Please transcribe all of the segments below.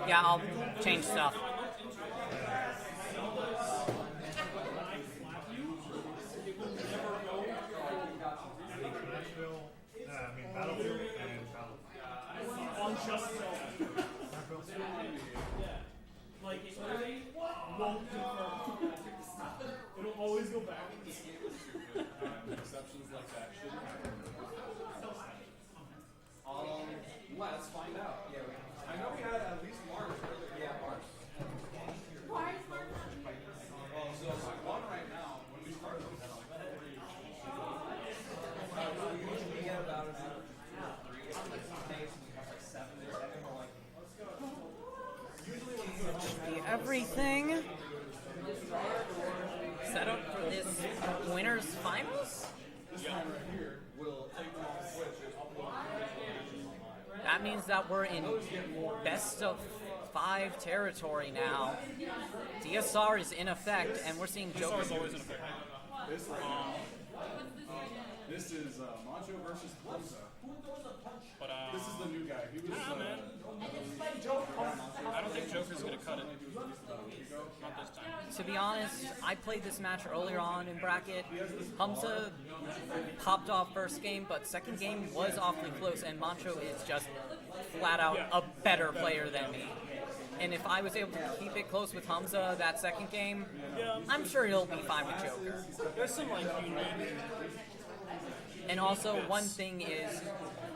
Yeah, I'll change stuff. Battlefield and Battlefield. On just like it won't confirm. It'll always go back. Exceptions like that should happen. Let's find out. Yeah, I know we had at least Mars earlier. Yeah, Mars. Why is Mars? Well, so one right now, when we started, we had like 3. We usually get about another 3 days, and we have like 7 days. And we're like, usually Everything set up for this winners finals? this one right here will take them off Switch. That means that we're in best of 5 territory now. DSR is in effect, and we're seeing Joker. DSR is always in effect. This is Moncho versus Humza. But This is the new guy. He was. man. I don't think Joker's gonna cut it. Not this time. To be honest, I played this match earlier on in bracket. Humza popped off first game, but second game was awfully close, and Moncho is just flat out a better player than me. And if I was able to keep it close with Humza that second game, I'm sure he'll be fine with Joker. There's some like unique. And also, one thing is,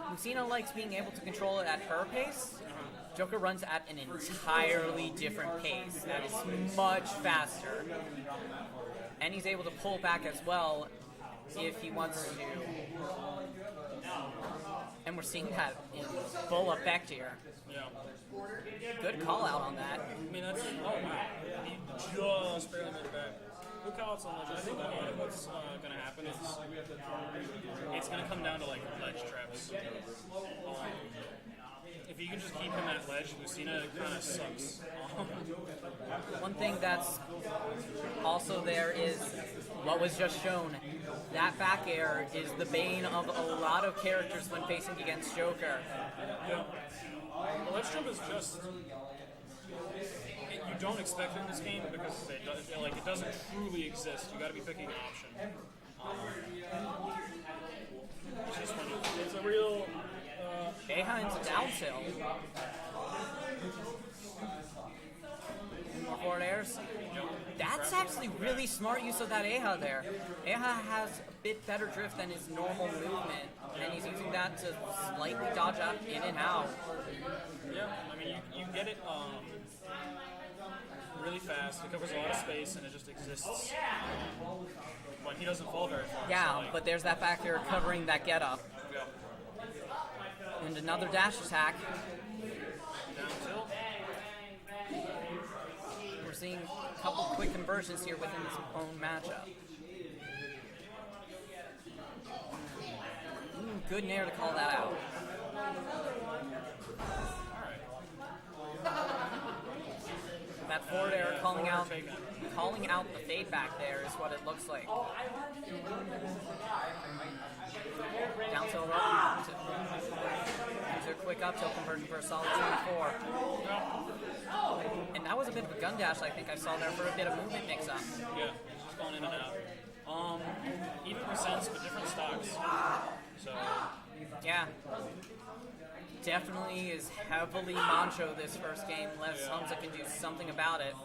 Lucina likes being able to control it at her pace. Joker runs at an entirely different pace that is much faster. And he's able to pull back as well if he wants to. And we're seeing that in full effect here. Yeah. Good call out on that. I mean, that's. Oh, wow. He just barely made it back. Good call outs on ledge. I think what's going to happen is it's going to come down to like ledge traps. If you can just keep him at ledge, Lucina kind of sucks. One thing that's also there is what was just shown. That back air is the bane of a lot of characters when facing against Joker. Yeah. The ledge jump is just. You don't expect it in this game because it doesn't truly exist. You got to be picking an option. It's just funny. It's a real. Behind down tilt. More forward airs. That's actually really smart use of that Eha there. Eha has a bit better drift than his normal movement, and he's using that to slightly dodge out in and out. Yeah, I mean, you get it really fast. It covers a lot of space, and it just exists. But he doesn't fall very far. Yeah, so, like, but there's that back air covering that get up. Yeah. And another dash attack. Down tilt. We're seeing a couple quick conversions here within his own matchup. Good nair to call that out. That forward air calling out the fade back there is what it looks like. Down tilt up. Use a quick up tilt conversion for a solid 2-4. And that was a bit of a gun dash I think I saw there for a bit of movement mix up. Yeah, just going in and out. Even percents, but different stocks. So Yeah. Definitely is heavily Moncho this first game, unless Humza can do something about it.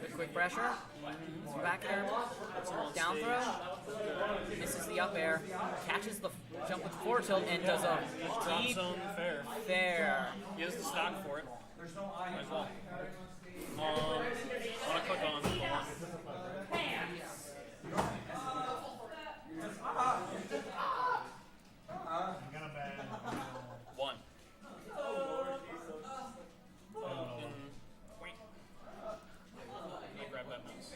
Good quick pressure. Back air. Down throw. Misses the up air. Catches the jump with forward tilt and does a drop deep zone fair. fair. He has the stock for it. Might as well. I want to click on the one. Wait. I'll grab that mouse.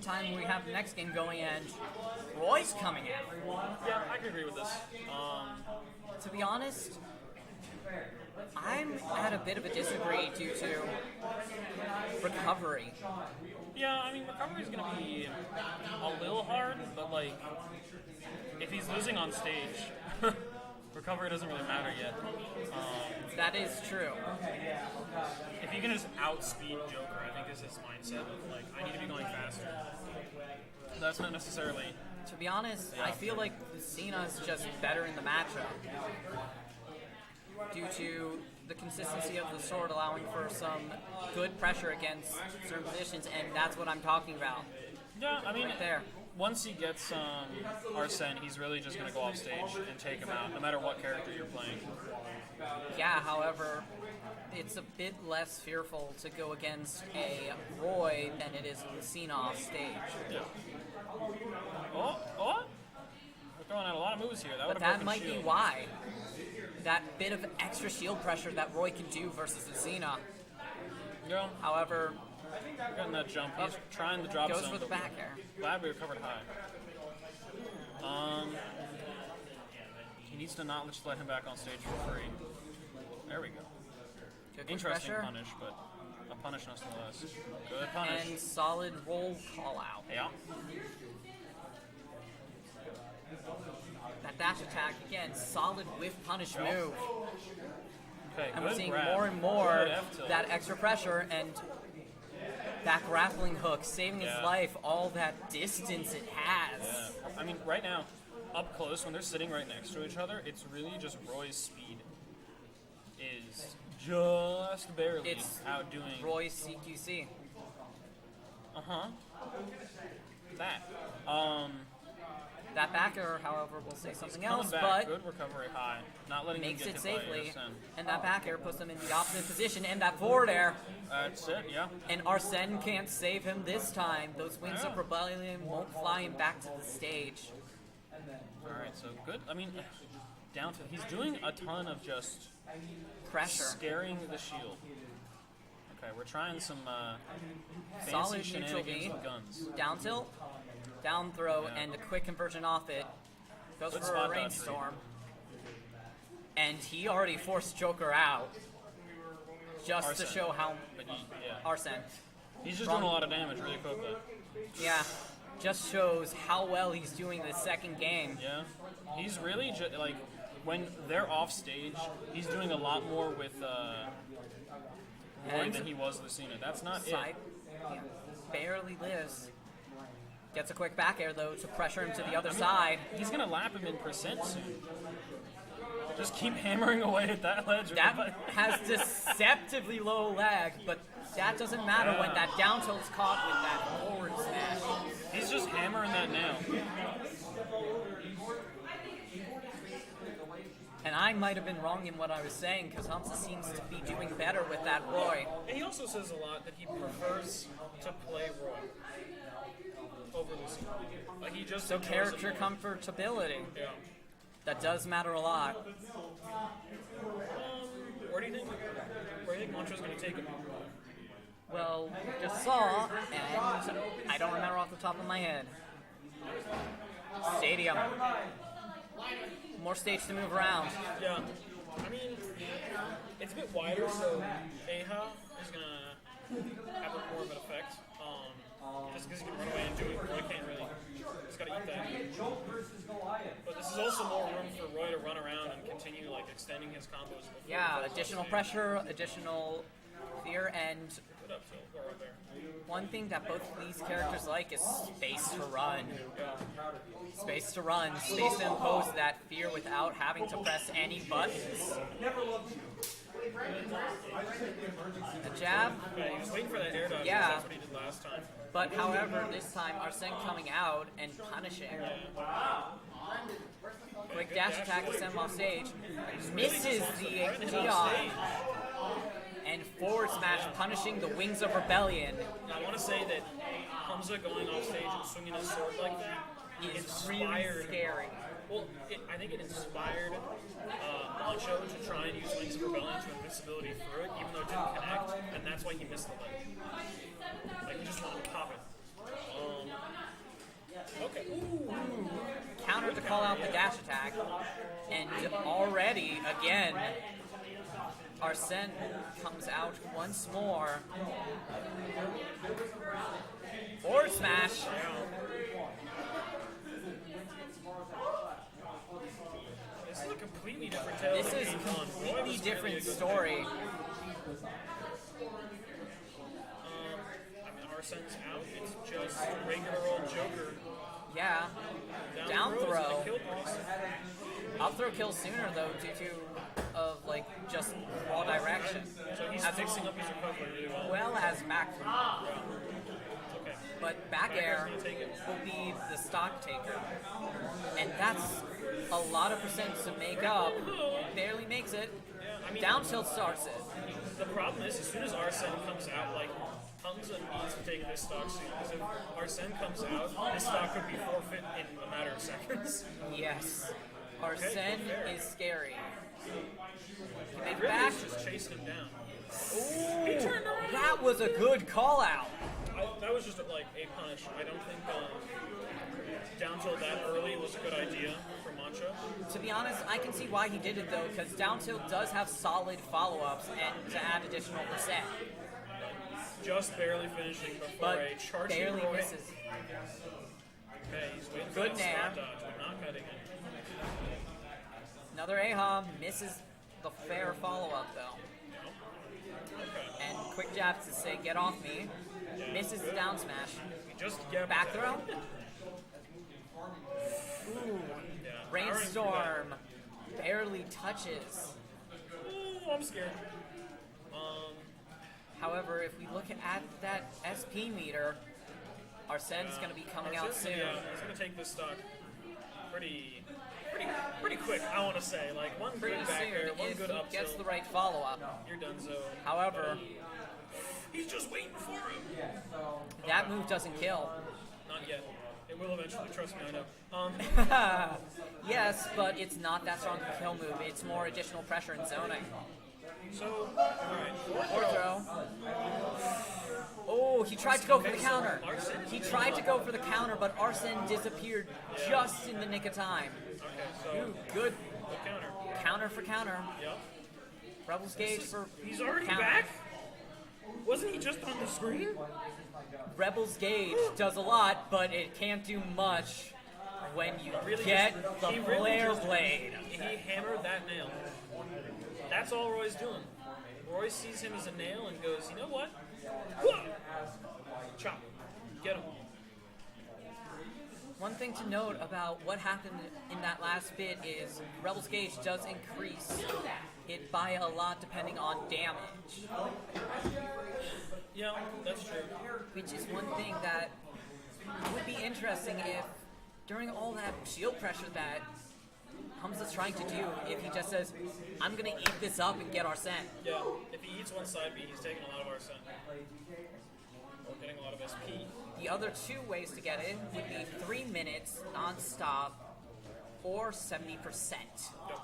time we have the next game going and Roy's coming out. Yeah, I can agree with this. To be honest, I'm at a bit of a disagree due to recovery. Yeah, I mean, recovery is going to be a little hard, but, like, if he's losing on stage, recovery doesn't really matter yet. That is true. If he can just outspeed Joker, I think is his mindset of, like, I need to be going faster. That's not necessarily... To be honest, I feel like Cena's just better in the matchup due to the consistency of the sword allowing for some good pressure against certain positions, and that's what I'm talking about. Yeah, I mean, Right there. Once he gets Arsene, he's really just going to go off stage and take him out, no matter what character you're playing. Yeah, however, it's a bit less fearful to go against a Roy than it is with Cena off stage. Yeah. Oh! We're throwing out a lot of moves here. But that might be why. That bit of extra shield pressure that Roy can do versus the Cena. Yeah. However, Getting that jump. He's trying the drop goes zone. for the back air. Glad we recovered high. He needs to not just let him back on stage for free. There we go. Good Interesting pressure. punish, but a punish nonetheless. Good punish. And solid roll call out. Yeah. That dash attack, again, solid whiff punish move. Okay, And we're good seeing grab. more and more Good F-tilt. that extra pressure and that grappling hook saving his Yeah. life, all that distance it has. Yeah. I mean, right now, up close, when they're sitting right next to each other, it's really just Roy's speed is just barely It's outdoing. Roy's CQC. That. That backer, however, will say something Coming else, back, but good recovery high. Not letting makes him it get hit by safely. Arsene. And that back air puts him in the opposite position, and that forward air. That's it, yeah. And Arsene can't save him this time. Those Wings of Yeah. Rebellion won't fly him back to the stage. Alright, so good. I mean, down to he's doing a ton of just Pressure. scaring the shield. Okay, we're trying some fancy Solid neutral shenanigans V. with guns. Down tilt, down throw, Yeah. and the quick conversion off it. Goes Good for a spot dodge rainstorm. And he already forced Joker out. Just Arsene. to show how But yeah. Arsene. He's just Wrong. doing a lot of damage really quickly. Yeah. Just shows how well he's doing this second game. Yeah. He's really like when they're off stage, he's doing a lot more with Roy And than he was with Cena. That's not side. Yeah. Barely lives. Gets a quick back air though to pressure him to the other side. it. He's gonna lap him in percent soon. Just keep hammering away at that ledge. That has deceptively low lag, but that doesn't matter when that down tilt's caught with that forward smash. He's just hammering that now. And I might have been wrong in what I was saying because Humza seems to be doing better with that Roy. And he also says a lot that he prefers to play Roy over Lucy. Like he just So enjoys character it more. comfortability, Yeah. that does matter a lot. Where do you think Moncho's gonna take him? Well, we just saw, and I don't remember off the top of my head. Stadium. More stage to move around. Yeah. I mean, it's a bit wider, so Aha is gonna have more of an effect. Just because he can run away and do it, Roy can't really. He's got to eat that. But this is also more room for Roy to run around and continue like extending his combos. before he Yeah, goes additional off stage. pressure, additional fear, and Good up tilt, or right there. one thing that both of these characters like is space to run. Space to run, space to impose that fear without having to press any buttons. A jab, Yeah, he was waiting for that air dodge. Yeah. That's what he did last time. but however, this time Arsene coming out and punishing. Quick dash attack to send him off stage. Misses the Dion. And forward smash punishing the Wings of Rebellion. I want to say that Humza going off stage and swinging his sword like that Is really scary. Well, I think it inspired Moncho to try and use Wings of Rebellion to invincibility through it, even though it didn't connect, and that's why he missed the ledge. Like, he just wanted to pop it. Okay. Ooh. Counter to call out the dash attack. And already, again, Arsene comes out once more. Forward smash. This is a completely different tale. This is a completely different story. I mean, Arsene's out. It's just regular old Joker. Yeah. Down throw is throw. gonna kill Austin. Up throw kills sooner though due to like just raw direction. So he's fixing up his recovery really well. Well as back throw. Okay. But back air Gonna take it. will be the stock taker. And that's a lot of percent to make up. Barely makes it. Yeah, I mean, Down tilt starts it. the problem is, as soon as Arsene comes out, like, Humza needs to take this stock soon. Because if Arsene comes out, this stock could be forfeit in a matter of seconds. Yes. Arsene is scary. He made Really, back. he's just chasing him down. Ooh, that was a good call out. That was just like a punish. I don't think down tilt that early was a good idea for Moncho. To be honest, I can see why he did it though, because down tilt does have solid follow-ups and to add additional percent. Just barely finishing before But a charging barely Roy. misses. Okay, he's waiting for Good that nair. spot dodge, but not cutting it. Another AHA misses the fair follow-up though. Okay. And quick jabs to say, get off me. Misses the down smash. We just get Back throw. Yeah, Rainstorm. Barely touches. Ooh, I'm scared. However, if we look at that SP meter, Arsene's going to be coming out soon. Yeah, he's gonna take this stock pretty quick. I want to say, like one Pretty good back air, soon one if good he up gets tilt. the right follow-up. You're done, so. However, He's just waiting for him. that move doesn't kill. Not yet. It will eventually. Trust me, I know. Yes, but it's not that strong of a kill move. It's more additional pressure and zoning. So, alright. Or throw. Oh, he tried to go for the counter. He tried to go for the counter, but Arsene disappeared just in the nick of time. Okay, so. Ooh, good Counter. counter for counter. Yep. Rebels gauge for He's already counter. back? Wasn't he just on the screen? Rebels gauge does a lot, but it can't do much when you get the he really flare just- blade. He hammered that nail. That's all Roy's doing. Roy sees him as a nail and goes, you know what? Whoa! Chop. Get him. One thing to note about what happened in that last bit is Rebels gauge does increase it by a lot depending on damage, Yeah, that's true. which is one thing that would be interesting if during all that shield pressure that Humza's trying to do, if he just says, I'm going to eat this up and get Arsene. Yeah, if he eats one side B, he's taking a lot of Arsene. Or getting a lot of SP. The other two ways to get it would be 3 minutes non-stop or 70%. Yep.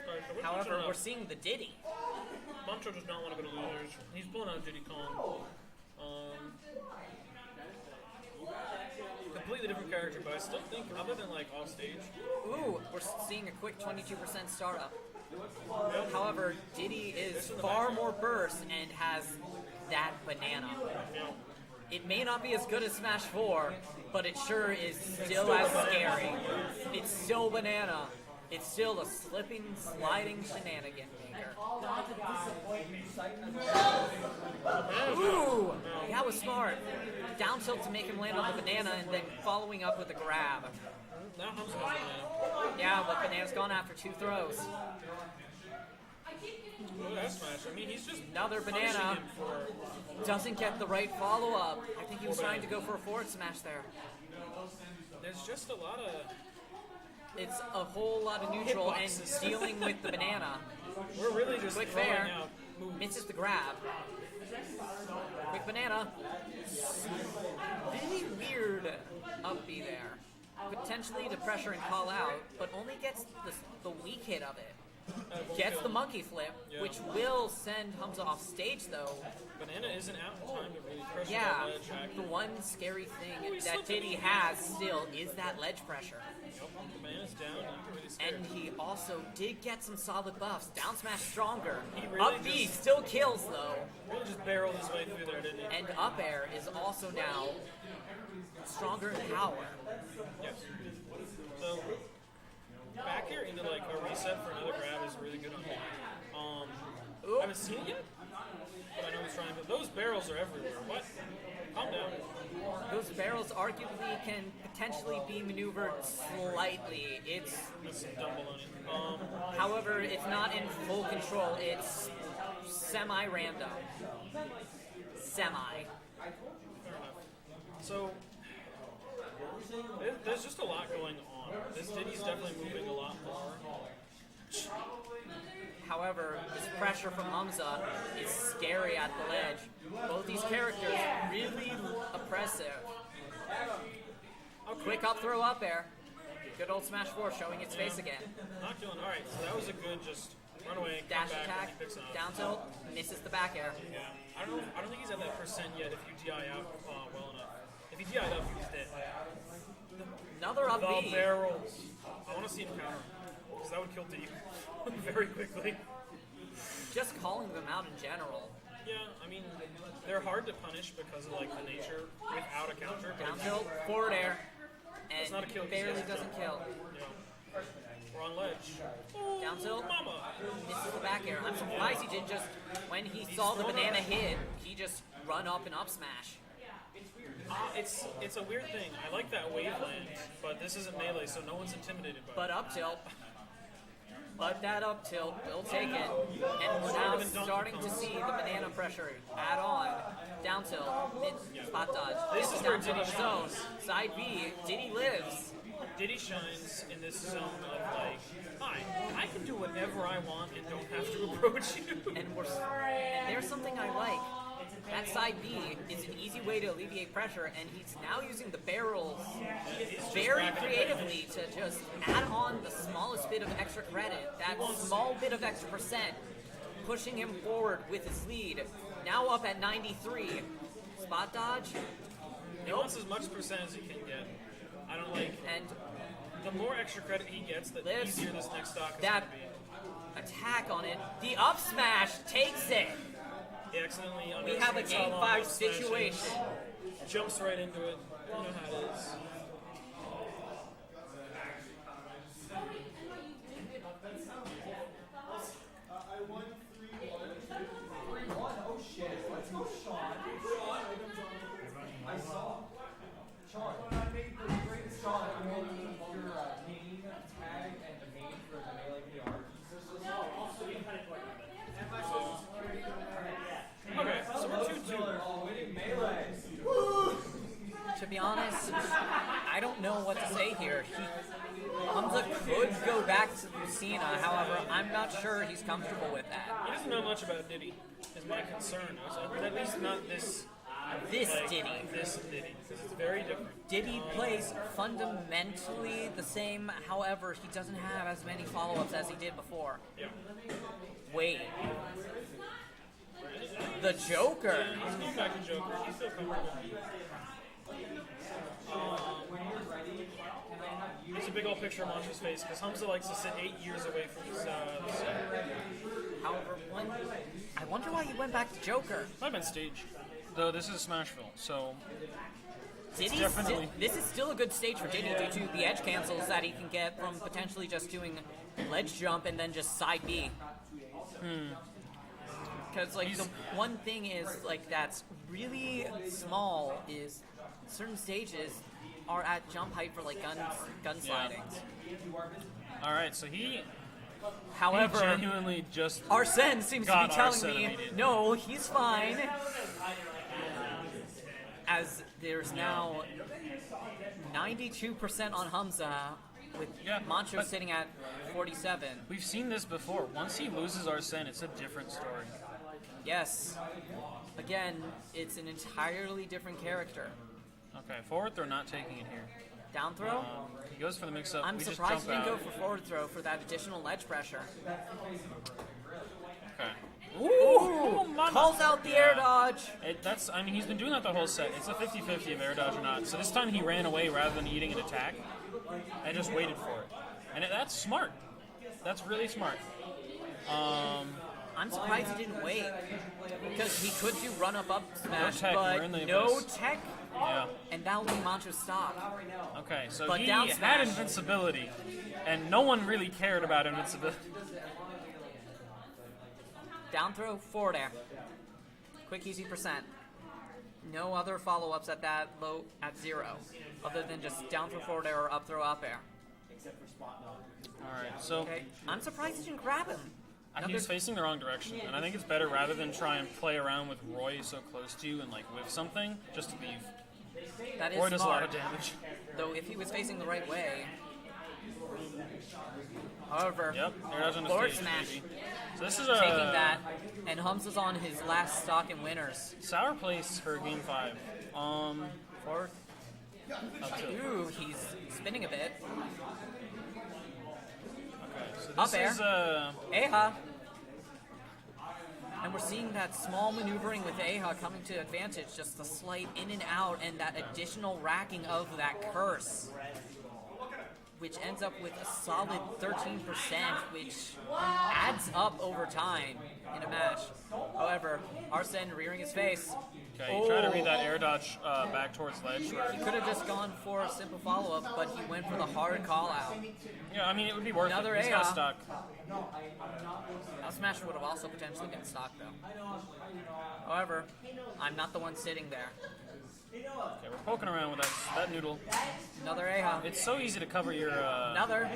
Alright, so However, we're seeing the Diddy. Moncho does not want to go to losers. He's pulling out Diddy Kong. Completely different character, but I still think, other than like off stage, Ooh, we're seeing a quick 22% startup. However, Diddy is far more burst and has that banana. you know, It may not be as good as Smash 4, but it sure is still as scary. It's still banana. It's still a slipping, sliding shenanigan maker. Ooh, that was smart. Down tilt to make him land on the banana and then following up with a grab. now Humza has banana. Yeah, but banana's gone after 2 throws. Oh, that's smash. I mean, he's just Another banana. punishing him for. Doesn't get the right follow-up. I think he was trying to go for a forward smash there. There's just a lot of. It's a whole lot of neutral and Hitboxes. dealing with the banana. We're really just Quick throwing fair. out moves. Misses the grab. Quick banana. Really weird up B there. Potentially to pressure and call out, but only gets the weak hit of it. Gets the monkey flip, Yeah. which will send Humza off stage, though. Banana isn't out in time to really pressure Yeah, that ledge. the one scary thing he's that slipping. Diddy has still is that ledge pressure. Nope, the banana's down. You can really scare And him. he also did get some solid buffs. Down smash stronger. He really Up B just- still kills, though. Really just barreled his way through there, didn't he? And up air is also now stronger in power. Yes. So, back here into like a reset for another grab is really good on him. I haven't seen it yet, but I know he's trying to. Those barrels are everywhere. What? Calm down. Those barrels arguably can potentially be maneuvered slightly. It's, That's some dumb baloney. however, it's not in full control. It's semi-random. Semi. Fair enough. So, there's just a lot going on. This Diddy's definitely moving a lot more. However, this pressure from Humza is scary at the ledge. Both these characters really oppressive. Quick up throw up air. Good old Smash 4 showing its face again. Not killing. Alright, so that was a good just run away, come Dash back, attack, and he picks it up. down tilt, misses the back air. Yeah. I don't think he's at that percent yet if you DI out well enough. If he DI'd up, he was dead. Another up The B. barrels. I want to see him counter because that would kill D very quickly. Just calling them out in general. Yeah, I mean, they're hard to punish because of like the nature without a counter. But Down if tilt, forward air. It's not a And kill 'cause barely he has to doesn't jump. kill. Yeah. We're on ledge. Oh, Down tilt. mama. Misses the back air. I'm surprised he didn't just, when he saw the banana hit, he just run up and up smash. It's a weird thing. I like that waveland, but this isn't melee, so no one's intimidated by But it. up tilt. But that up tilt will take it. And we're now starting to see the banana pressure add on. Down tilt, mid spot dodge. This is down where tilt Diddy zone. Side B, Diddy lives. Diddy shines in this zone of like, hi, I can do whatever I want and don't have to approach you. And there's something I like. That side B is an easy way to alleviate pressure, and he's now using the barrels very creatively to just add on the smallest bit of extra credit, that small bit of extra percent, pushing him forward with his lead. Now up at 93. Spot dodge? He wants as much percent as he can get. I don't like. And The more extra credit he gets, the Lives. easier this next stock is that going to be. attack on it. The up smash takes it. He accidentally We have a underestimates how game long 5 this smash is. situation. Jumps right into it. You know how it is. Okay, so we're 2-2. To be honest, I don't know what to say here. Humza could go back to Lucina, however, I'm not sure he's comfortable with that. He doesn't know much about Diddy, is my concern. At least not this. This like, Diddy. This Diddy, because it's very different. Diddy plays fundamentally the same, however, he doesn't have as many follow-ups as he did before. Yeah. Wait. The Joker. He's going back to Joker. He's still comfortable. There's a big old picture of Moncho's face because Humza likes to sit 8 years away from his set. However, I wonder why he went back to Joker. Might have been stage. Though this is Smashville, so Diddy's definitely- this is still a good stage for Diddy due to the edge cancels that he can get from potentially just doing ledge jump and then just side B. Because like the one thing is like that's really small is certain stages are at jump height for like gun sliding. all right. So he However, genuinely just Arsene seems to be got telling Arsene me, immediately. no, he's fine. As there's now 92% on Humza, with Yeah, Moncho but- sitting at 47. We've seen this before. Once he loses Arsene, it's a different story. Yes. Again, it's an entirely different character. Okay, forward throw not taking it here. Down throw? He goes for the mix-up. I'm We just surprised he jump didn't go out. for forward throw for that additional ledge pressure. Okay. Ooh, mama. Calls out the air dodge. I mean, he's been doing that the whole set. It's a 50-50 of air dodge or not. So this time he ran away rather than eating an attack and just waited for it. And that's smart. That's really smart. I'm surprised he didn't wait. Because he could do run up smash, tech, we're in but the no abyss. tech. Yeah. And that'll leave Moncho stop. Okay, so But he down had smash. invincibility, and no one really cared about invincibility. Down throw, forward air. Quick, easy percent. No other follow-ups at that low, at 0. Other than just down throw, forward air, or up throw, up air. Alright, so Okay. I'm surprised he didn't grab him. he's facing the wrong direction, and I think it's better rather than try and play around with Roy so close to you and like whiff something, just to leave. That is Roy does a lot smart. of damage. Though if he was facing the right way. However, Yep, air dodge on the forward stage, smash. baby. So this is Taking that, and Humza's on his last stock in winners. sour place for game 5. Forward. Up to. Ooh, he's spinning a bit. Okay, so Up this air. is Aha. And we're seeing that small maneuvering with Aha coming to advantage, just the slight in and out and that additional racking of that curse, which ends up with a solid 13%, which adds up over time in a match. However, Arsene rearing his face. okay. Try to read that air dodge back towards ledge. Where, He could have just gone for a simple follow-up, but he went for the hard call-out. yeah, I mean it would be worth Another it. He's got AR. stock. Now Smash would have also potentially been stock, though. However, I'm not the one sitting there. Okay, we're poking around with that noodle. Another Aha. It's so easy to cover your. Another.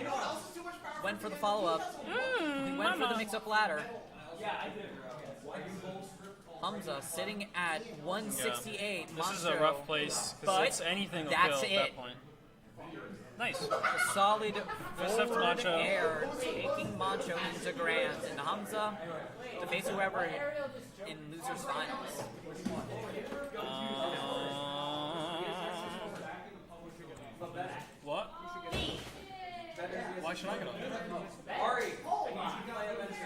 Went for the follow-up. He went for the mix-up ladder. Humza sitting at 168. This is a Moncho. rough place But because anything will that's kill at it. that point. Nice. A solid First left forward Moncho. air, taking Moncho into Grand. And Humza to face whoever in losers finals. What? Why should I get up?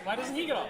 Why doesn't he get up?